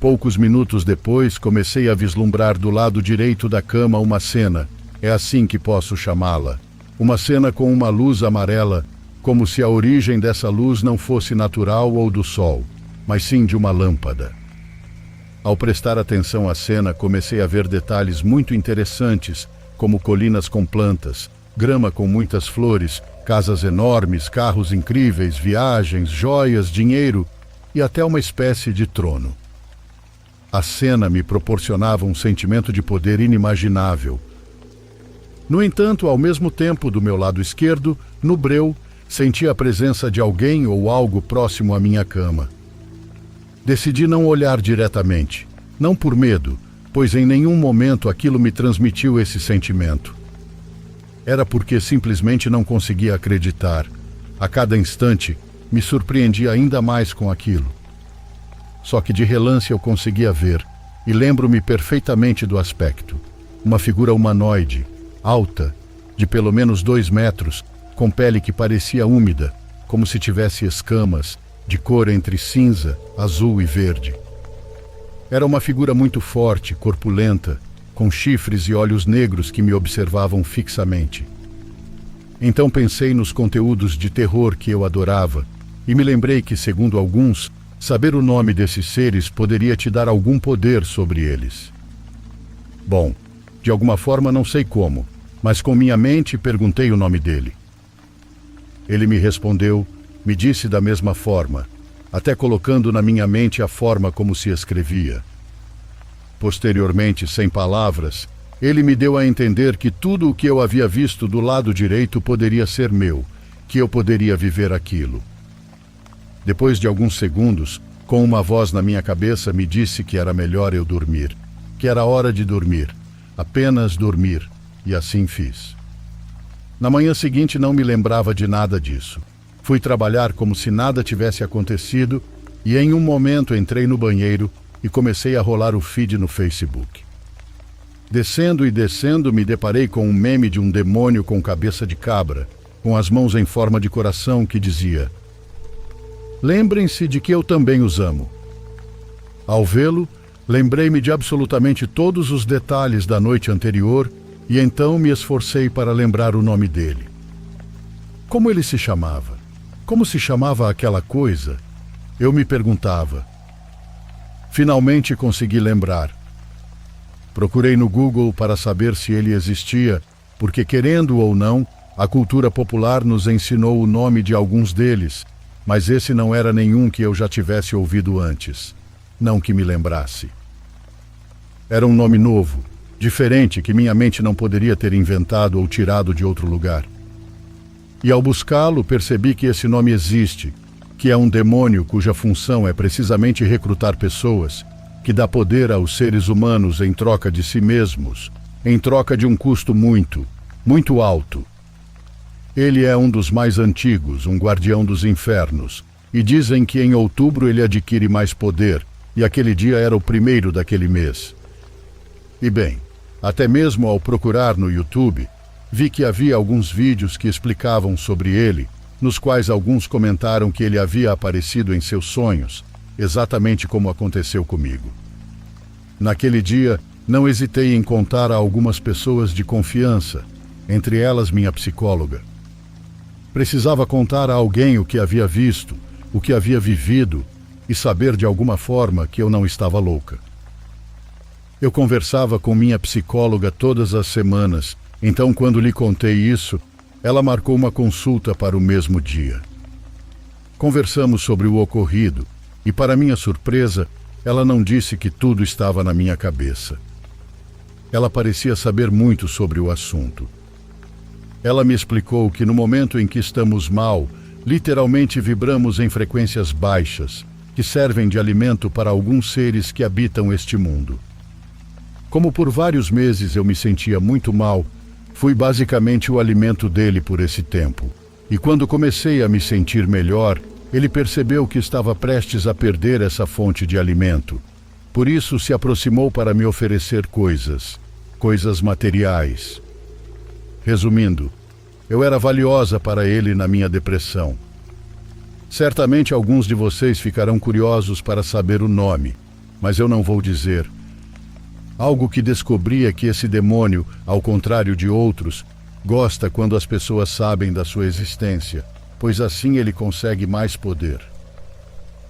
Poucos minutos depois, comecei a vislumbrar do lado direito da cama uma cena, é assim que posso chamá-la, uma cena com uma luz amarela, como se a origem dessa luz não fosse natural ou do sol, mas sim de uma lâmpada. Ao prestar atenção à cena, comecei a ver detalhes muito interessantes, como colinas com plantas, grama com muitas flores, casas enormes, carros incríveis, viagens, joias, dinheiro e até uma espécie de trono. A cena me proporcionava um sentimento de poder inimaginável. No entanto, ao mesmo tempo, do meu lado esquerdo, no breu, senti a presença de alguém ou algo próximo à minha cama. Decidi não olhar diretamente, não por medo, pois em nenhum momento aquilo me transmitiu esse sentimento. Era porque simplesmente não conseguia acreditar. A cada instante, me surpreendia ainda mais com aquilo. Só que de relance eu conseguia ver, e lembro-me perfeitamente do aspecto. Uma figura humanoide, alta, de pelo menos 2 metros, com pele que parecia úmida, como se tivesse escamas, de cor entre cinza, azul e verde. Era uma figura muito forte, corpulenta, com chifres e olhos negros que me observavam fixamente. Então pensei nos conteúdos de terror que eu adorava e me lembrei que, segundo alguns, saber o nome desses seres poderia te dar algum poder sobre eles. Bom, de alguma forma não sei como, mas com minha mente perguntei o nome dele. Ele me respondeu, me disse da mesma forma, até colocando na minha mente a forma como se escrevia. Posteriormente, sem palavras, ele me deu a entender que tudo o que eu havia visto do lado direito poderia ser meu, que eu poderia viver aquilo. Depois de alguns segundos, com uma voz na minha cabeça me disse que era melhor eu dormir, que era hora de dormir, apenas dormir, e assim fiz. Na manhã seguinte não me lembrava de nada disso. Fui trabalhar como se nada tivesse acontecido e em um momento entrei no banheiro e comecei a rolar o feed no Facebook. Descendo e descendo, me deparei com um meme de um demônio com cabeça de cabra, com as mãos em forma de coração, que dizia: "Lembrem-se de que eu também os amo." Ao vê-lo, lembrei-me de absolutamente todos os detalhes da noite anterior e então me esforcei para lembrar o nome dele. Como ele se chamava? Como se chamava aquela coisa? Eu me perguntava. Finalmente consegui lembrar. Procurei no Google para saber se ele existia, porque, querendo ou não, a cultura popular nos ensinou o nome de alguns deles, mas esse não era nenhum que eu já tivesse ouvido antes. Não que me lembrasse. Era um nome novo, diferente, que minha mente não poderia ter inventado ou tirado de outro lugar. E ao buscá-lo, percebi que esse nome existe, que é um demônio cuja função é precisamente recrutar pessoas, que dá poder aos seres humanos em troca de si mesmos, em troca de um custo muito, muito alto. Ele é um dos mais antigos, um guardião dos infernos, e dizem que em outubro ele adquire mais poder, e aquele dia era o primeiro daquele mês. E bem, até mesmo ao procurar no YouTube, vi que havia alguns vídeos que explicavam sobre ele, nos quais alguns comentaram que ele havia aparecido em seus sonhos, exatamente como aconteceu comigo. Naquele dia, não hesitei em contar a algumas pessoas de confiança, entre elas minha psicóloga. Precisava contar a alguém o que havia visto, o que havia vivido, e saber de alguma forma que eu não estava louca. Eu conversava com minha psicóloga todas as semanas, então quando lhe contei isso, ela marcou uma consulta para o mesmo dia. Conversamos sobre o ocorrido e, para minha surpresa, ela não disse que tudo estava na minha cabeça. Ela parecia saber muito sobre o assunto. Ela me explicou que no momento em que estamos mal, literalmente vibramos em frequências baixas, que servem de alimento para alguns seres que habitam este mundo. Como por vários meses eu me sentia muito mal, fui basicamente o alimento dele por esse tempo. E quando comecei a me sentir melhor, ele percebeu que estava prestes a perder essa fonte de alimento. Por isso se aproximou para me oferecer coisas materiais. Resumindo, eu era valiosa para ele na minha depressão. Certamente alguns de vocês ficarão curiosos para saber o nome, mas eu não vou dizer. Algo que descobri é que esse demônio, ao contrário de outros, gosta quando as pessoas sabem da sua existência, pois assim ele consegue mais poder.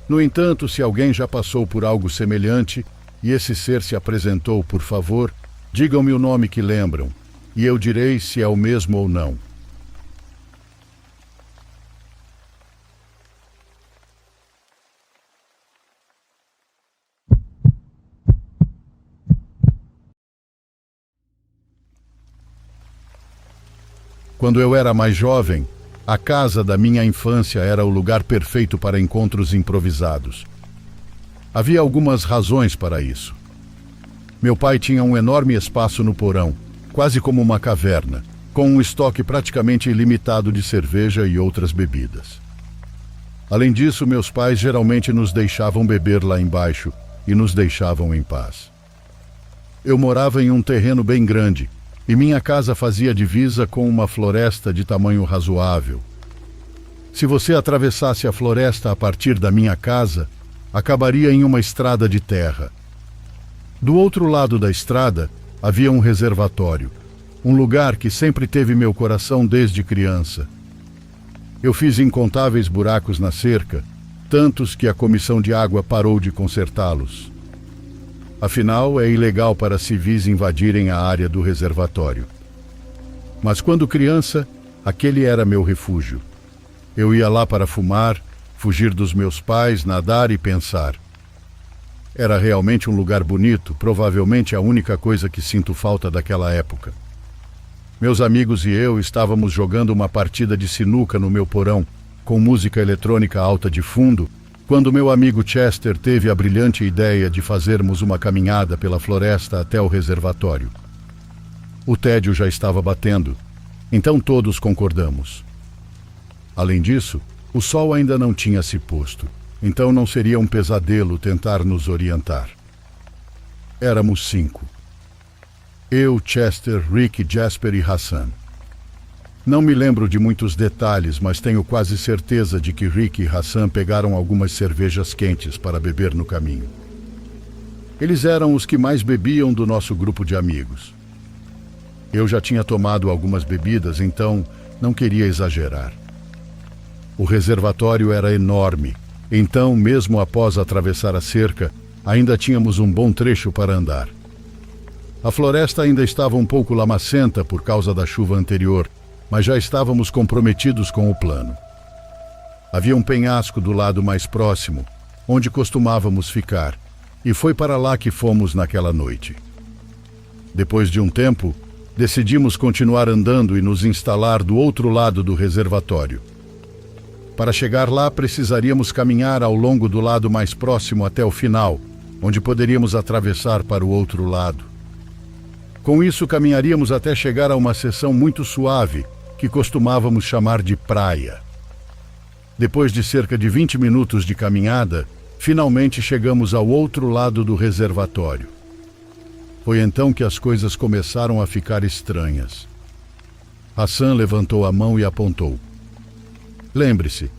No entanto, se alguém já passou por algo semelhante e esse ser se apresentou, por favor, digam-me o nome que lembram, e eu direi se é o mesmo ou não. Quando eu era mais jovem, a casa da minha infância era o lugar perfeito para encontros improvisados. Havia algumas razões para isso. Meu pai tinha um enorme espaço no porão, quase como uma caverna, com um estoque praticamente ilimitado de cerveja e outras bebidas. Além disso, meus pais geralmente nos deixavam beber lá embaixo e nos deixavam em paz. Eu morava em um terreno bem grande, e minha casa fazia divisa com uma floresta de tamanho razoável. Se você atravessasse a floresta a partir da minha casa, acabaria em uma estrada de terra. Do outro lado da estrada, havia um reservatório, um lugar que sempre teve meu coração desde criança. Eu fiz incontáveis buracos na cerca, tantos que a comissão de água parou de consertá-los. Afinal, é ilegal para civis invadirem a área do reservatório. Mas quando criança, aquele era meu refúgio. Eu ia lá para fumar, fugir dos meus pais, nadar e pensar. Era realmente um lugar bonito, provavelmente a única coisa que sinto falta daquela época. Meus amigos e eu estávamos jogando uma partida de sinuca no meu porão, com música eletrônica alta de fundo, quando meu amigo Chester teve a brilhante ideia de fazermos uma caminhada pela floresta até o reservatório. O tédio já estava batendo, então todos concordamos. Além disso, o sol ainda não tinha se posto, então não seria um pesadelo tentar nos orientar. Éramos 5. Eu, Chester, Rick, Jasper e Hassan. Não me lembro de muitos detalhes, mas tenho quase certeza de que Rick e Hassan pegaram algumas cervejas quentes para beber no caminho. Eles eram os que mais bebiam do nosso grupo de amigos. Eu já tinha tomado algumas bebidas, então não queria exagerar. O reservatório era enorme, então, mesmo após atravessar a cerca, ainda tínhamos um bom trecho para andar. A floresta ainda estava um pouco lamacenta por causa da chuva anterior, mas já estávamos comprometidos com o plano. Havia um penhasco do lado mais próximo, onde costumávamos ficar, e foi para lá que fomos naquela noite. Depois de um tempo, decidimos continuar andando e nos instalar do outro lado do reservatório. Para chegar lá, precisaríamos caminhar ao longo do lado mais próximo até o final, onde poderíamos atravessar para o outro lado. Com isso, caminharíamos até chegar a uma seção muito suave, que costumávamos chamar de praia. Depois de cerca de 20 minutos de caminhada, finalmente chegamos ao outro lado do reservatório. Foi então que as coisas começaram a ficar estranhas. Hassan levantou a mão e apontou. Lembre-se,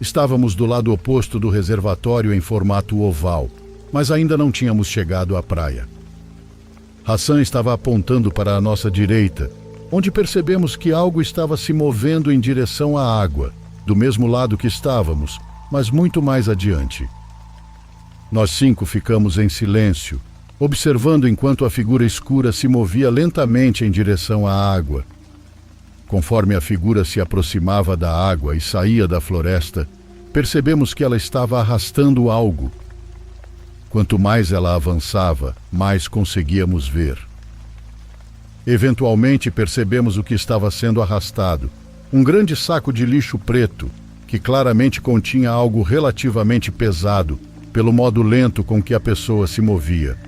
estávamos do lado oposto do reservatório em formato oval, mas ainda não tínhamos chegado à praia. Hassan estava apontando para a nossa direita, onde percebemos que algo estava se movendo em direção à água, do mesmo lado que estávamos, mas muito mais adiante. Nós 5 ficamos em silêncio, observando enquanto a figura escura se movia lentamente em direção à água. Conforme a figura se aproximava da água e saía da floresta, percebemos que ela estava arrastando algo. Quanto mais ela avançava, mais conseguíamos ver. Eventualmente percebemos o que estava sendo arrastado, um grande saco de lixo preto, que claramente continha algo relativamente pesado, pelo modo lento com que a pessoa se movia.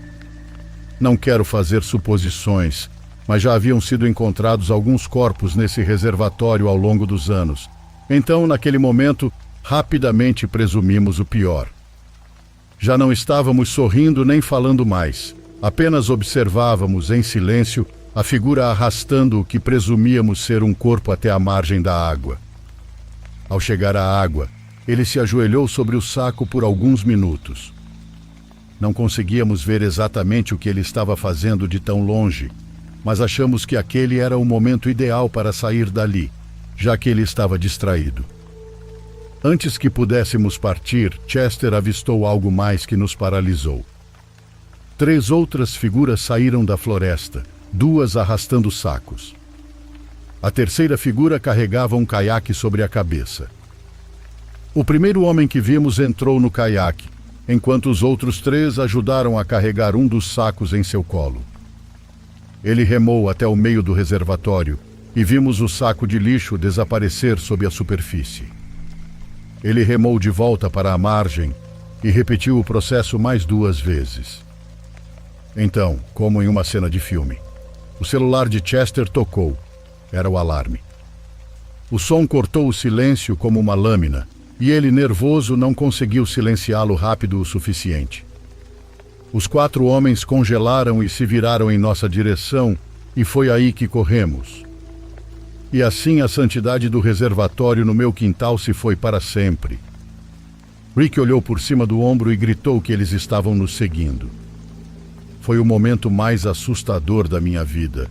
Não quero fazer suposições, mas já haviam sido encontrados alguns corpos nesse reservatório ao longo dos anos. Então, naquele momento, rapidamente presumimos o pior. Já não estávamos sorrindo nem falando mais, apenas observávamos em silêncio a figura arrastando o que presumíamos ser um corpo até a margem da água. Ao chegar à água, ele se ajoelhou sobre o saco por alguns minutos. Não conseguíamos ver exatamente o que ele estava fazendo de tão longe, mas achamos que aquele era o momento ideal para sair dali, já que ele estava distraído. Antes que pudéssemos partir, Chester avistou algo mais que nos paralisou. 3 outras figuras saíram da floresta, 2 arrastando sacos. A terceira figura carregava um caiaque sobre a cabeça. O primeiro homem que vimos entrou no caiaque, enquanto os outros 3 ajudaram a carregar um dos sacos em seu colo. Ele remou até o meio do reservatório e vimos o saco de lixo desaparecer sob a superfície. Ele remou de volta para a margem e repetiu o processo mais 2 vezes. Então, como em uma cena de filme, o celular de Chester tocou. Era o alarme. O som cortou o silêncio como uma lâmina, e ele, nervoso, não conseguiu silenciá-lo rápido o suficiente. Os 4 homens congelaram e se viraram em nossa direção, e foi aí que corremos. E assim a santidade do reservatório no meu quintal se foi para sempre. Rick olhou por cima do ombro e gritou que eles estavam nos seguindo. Foi o momento mais assustador da minha vida.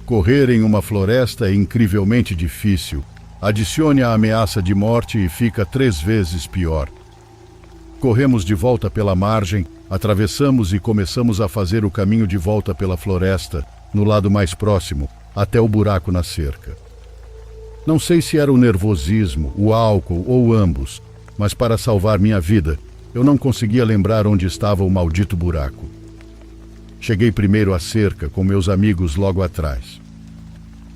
Correr em uma floresta é incrivelmente difícil. Adicione a ameaça de morte e fica 3 vezes pior. Corremos de volta pela margem, atravessamos e começamos a fazer o caminho de volta pela floresta, no lado mais próximo, até o buraco na cerca. Não sei se era o nervosismo, o álcool ou ambos, mas para salvar minha vida, eu não conseguia lembrar onde estava o maldito buraco. Cheguei primeiro à cerca, com meus amigos logo atrás.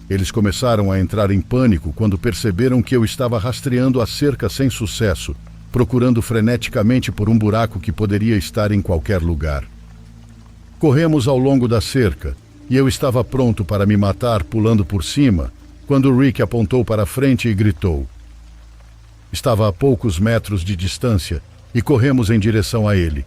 Eles começaram a entrar em pânico quando perceberam que eu estava rastreando a cerca sem sucesso, procurando freneticamente por um buraco que poderia estar em qualquer lugar. Corremos ao longo da cerca, e eu estava pronto para me matar pulando por cima, quando Rick apontou para a frente e gritou. Estava a poucos metros de distância e corremos em direção a ele.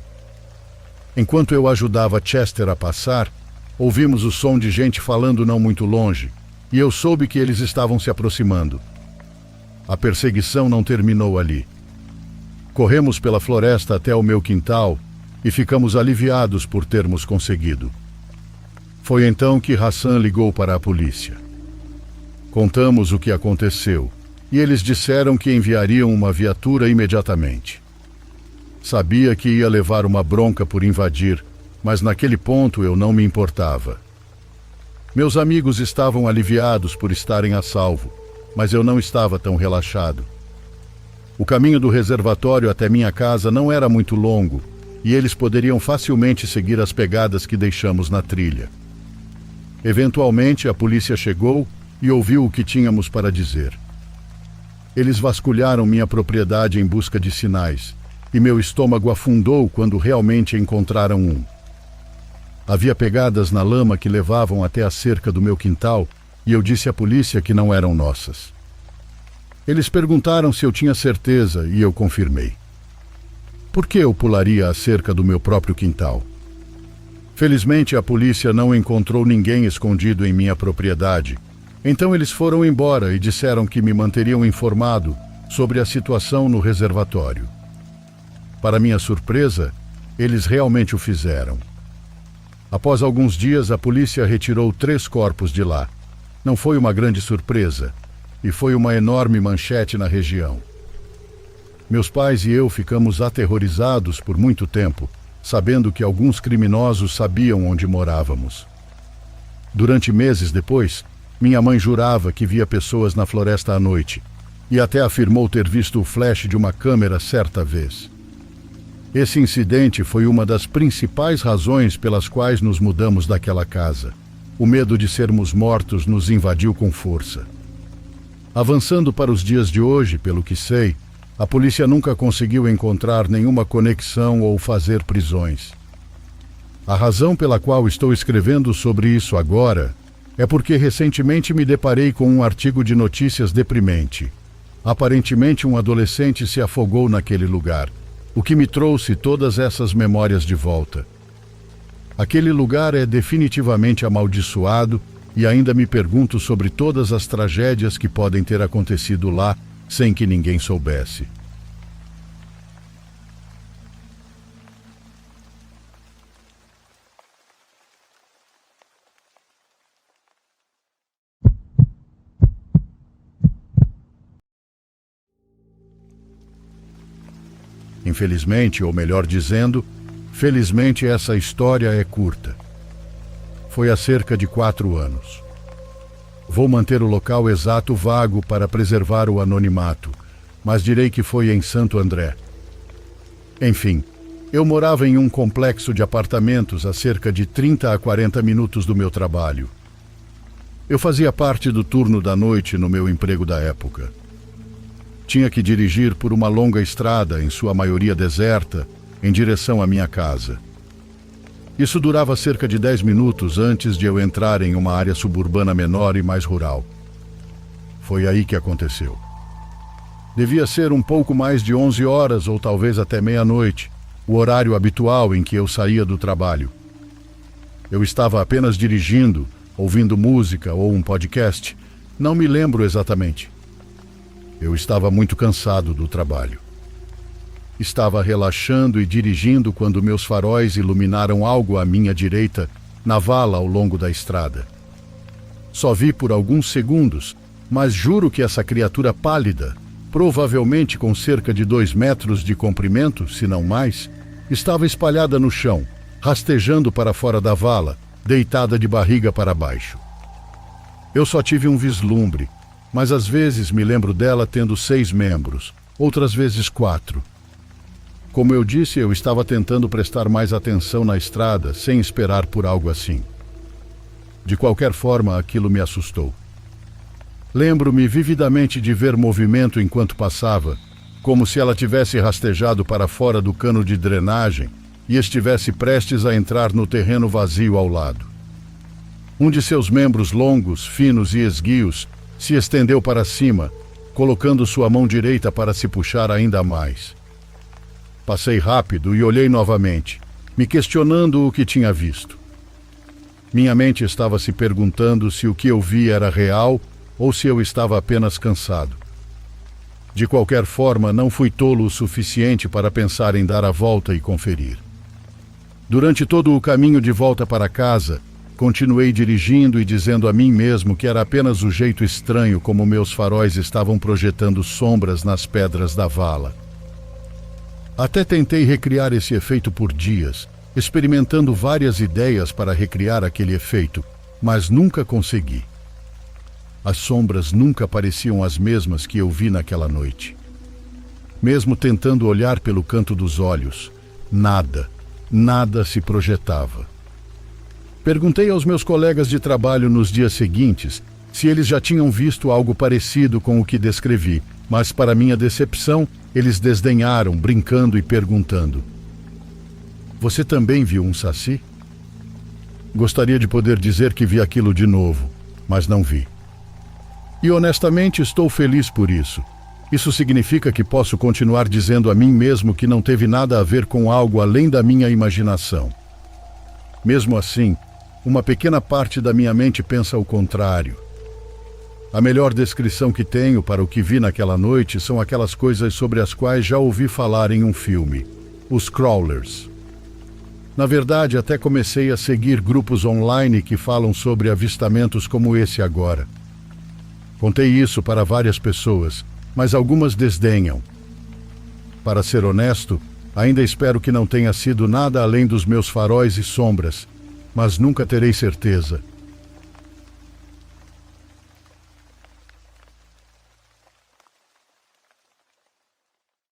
Enquanto eu ajudava Chester a passar, ouvimos o som de gente falando não muito longe, e eu soube que eles estavam se aproximando. A perseguição não terminou ali. Corremos pela floresta até o meu quintal e ficamos aliviados por termos conseguido. Foi então que Hassan ligou para a polícia. Contamos o que aconteceu e eles disseram que enviariam uma viatura imediatamente. Sabia que ia levar uma bronca por invadir, mas naquele ponto eu não me importava. Meus amigos estavam aliviados por estarem a salvo, mas eu não estava tão relaxado. O caminho do reservatório até minha casa não era muito longo e eles poderiam facilmente seguir as pegadas que deixamos na trilha. Eventualmente, a polícia chegou e ouviu o que tínhamos para dizer. Eles vasculharam minha propriedade em busca de sinais, e meu estômago afundou quando realmente encontraram um. Havia pegadas na lama que levavam até a cerca do meu quintal, e eu disse à polícia que não eram nossas. Eles perguntaram se eu tinha certeza, e eu confirmei. Por que eu pularia a cerca do meu próprio quintal? Felizmente, a polícia não encontrou ninguém escondido em minha propriedade. Então eles foram embora e disseram que me manteriam informado sobre a situação no reservatório. Para minha surpresa, eles realmente o fizeram. Após alguns dias, a polícia retirou 3 corpos de lá. Não foi uma grande surpresa, e foi uma enorme manchete na região. Meus pais e eu ficamos aterrorizados por muito tempo, sabendo que alguns criminosos sabiam onde morávamos. Durante meses depois, minha mãe jurava que via pessoas na floresta à noite, e até afirmou ter visto o flash de uma câmera certa vez. Esse incidente foi uma das principais razões pelas quais nos mudamos daquela casa. O medo de sermos mortos nos invadiu com força. Avançando para os dias de hoje, pelo que sei, a polícia nunca conseguiu encontrar nenhuma conexão ou fazer prisões. A razão pela qual estou escrevendo sobre isso agora é porque recentemente me deparei com um artigo de notícias deprimente. Aparentemente, um adolescente se afogou naquele lugar, o que me trouxe todas essas memórias de volta. Aquele lugar é definitivamente amaldiçoado e ainda me pergunto sobre todas as tragédias que podem ter acontecido lá sem que ninguém soubesse. Infelizmente, ou melhor dizendo, felizmente essa história é curta. Foi há cerca de 4 anos. Vou manter o local exato vago para preservar o anonimato, mas direi que foi em Santo André. Enfim, eu morava em um complexo de apartamentos a cerca de 30 a 40 minutos do meu trabalho. Eu fazia parte do turno da noite no meu emprego da época. Tinha que dirigir por uma longa estrada, em sua maioria deserta, em direção à minha casa. Isso durava cerca de 10 minutos antes de eu entrar em uma área suburbana menor e mais rural. Foi aí que aconteceu. Devia ser um pouco mais de 11 horas ou talvez até meia-noite, o horário habitual em que eu saía do trabalho. Eu estava apenas dirigindo, ouvindo música ou um podcast, não me lembro exatamente. Eu estava muito cansado do trabalho. Estava relaxando e dirigindo quando meus faróis iluminaram algo à minha direita, na vala ao longo da estrada. Só vi por alguns segundos, mas juro que essa criatura pálida, provavelmente com cerca de 2 metros de comprimento, se não mais, estava espalhada no chão, rastejando para fora da vala, deitada de barriga para baixo. Eu só tive um vislumbre, mas às vezes me lembro dela tendo 6 membros, outras vezes 4. Como eu disse, eu estava tentando prestar mais atenção na estrada, sem esperar por algo assim. De qualquer forma, aquilo me assustou. Lembro-me vividamente de ver movimento enquanto passava, como se ela tivesse rastejado para fora do cano de drenagem e estivesse prestes a entrar no terreno vazio ao lado. Um de seus membros longos, finos e esguios se estendeu para cima, colocando sua mão direita para se puxar ainda mais. Passei rápido e olhei novamente, me questionando o que tinha visto. Minha mente estava se perguntando se o que eu vi era real ou se eu estava apenas cansado. De qualquer forma, não fui tolo o suficiente para pensar em dar a volta e conferir. Durante todo o caminho de volta para casa, continuei dirigindo e dizendo a mim mesmo que era apenas o jeito estranho como meus faróis estavam projetando sombras nas pedras da vala. Até tentei recriar esse efeito por dias, experimentando várias ideias para recriar aquele efeito, mas nunca consegui. As sombras nunca pareciam as mesmas que eu vi naquela noite. Mesmo tentando olhar pelo canto dos olhos, nada se projetava. Perguntei aos meus colegas de trabalho nos dias seguintes se eles já tinham visto algo parecido com o que descrevi, mas para minha decepção, eles desdenharam, brincando e perguntando: "Você também viu um saci?" Gostaria de poder dizer que vi aquilo de novo, mas não vi. E honestamente estou feliz por isso. Isso significa que posso continuar dizendo a mim mesmo que não teve nada a ver com algo além da minha imaginação. Mesmo assim, uma pequena parte da minha mente pensa o contrário. A melhor descrição que tenho para o que vi naquela noite são aquelas coisas sobre as quais já ouvi falar em um filme, os crawlers. Na verdade, até comecei a seguir grupos online que falam sobre avistamentos como esse agora. Contei isso para várias pessoas, mas algumas desdenham. Para ser honesto, ainda espero que não tenha sido nada além dos meus faróis e sombras, mas nunca terei certeza.